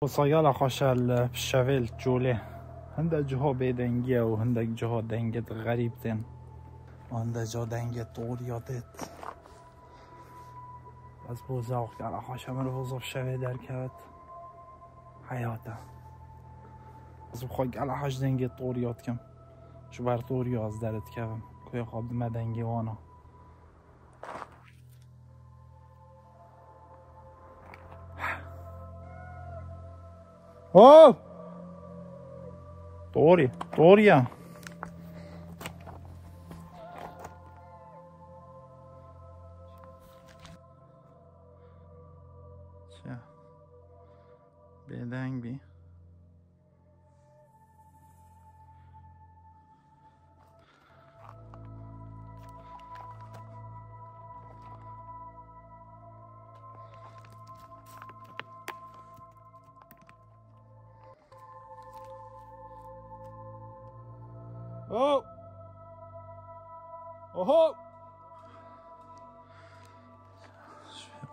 وصايا خاشل شویل جوله هنده جاها بدنگیه و هنده جاها دنگت غریب تن هنده جا دنگت طوریاتت از بوزاق که خاشل من وظف شوی در کهت حیاته از بخوای که حاش دنگت طوریات کم شو بر طوری از درت کم که خواب مدنگی وانا اوه طورية چه بدنگ بی اوه اوه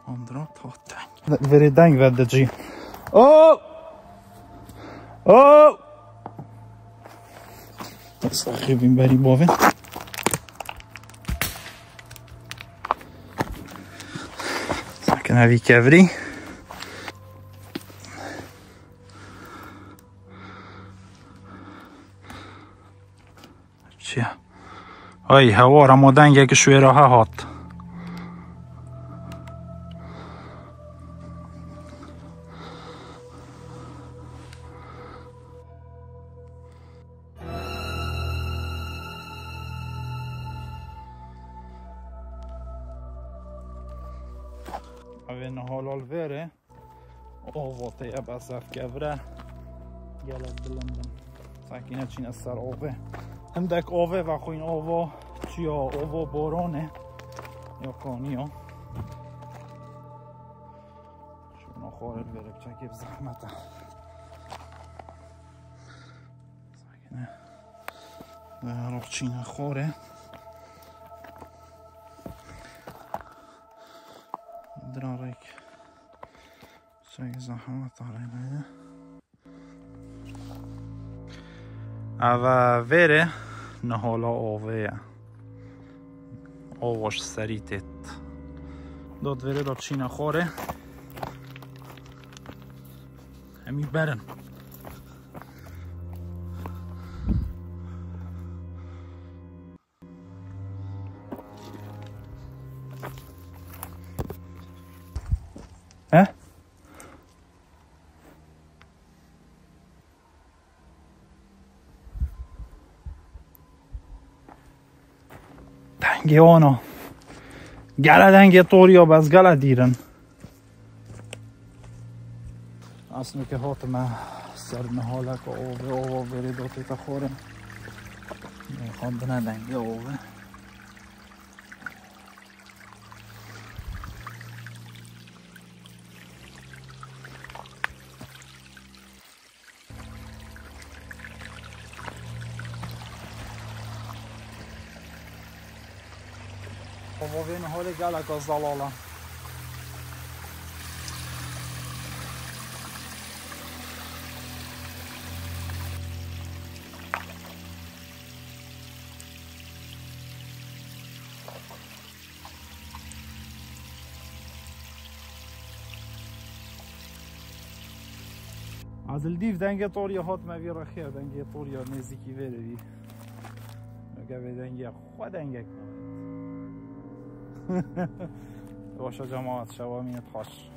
andra ta tank. Veri dang vedde G. Oh! Oh! صاحبين بري بوفن. ساكن هذي كافري. چیه؟ ای هوا را مدنگه که شوی راه هات اوین حالال وره آواته یه بسف گوره گلت بلندن ساکینه چین از سر آوه هندک آوه و خوین آوا چیا آوا بارانه یا کانیا شونا خارل بره بچه که زحمته ساکینه در چین خوره درارک چه زحمت داره اوه وره نهالا آوه آواش سریتت داد وره داد چین خوره همی برن اه؟ دنگی آنا گله دنگی طوریا بز گله دیرن اصلا که حاتمه سر نهالک آوه بری دوتی تا خورم میخوام بنا دنگی آوه وين هولي قالك الظلالة از الديف دنگه طوريا هات مبي رخيه دنگه طوريا نزيكي ويري نگه دنگه خود دنگه باشه جماعت شبا مینت خوش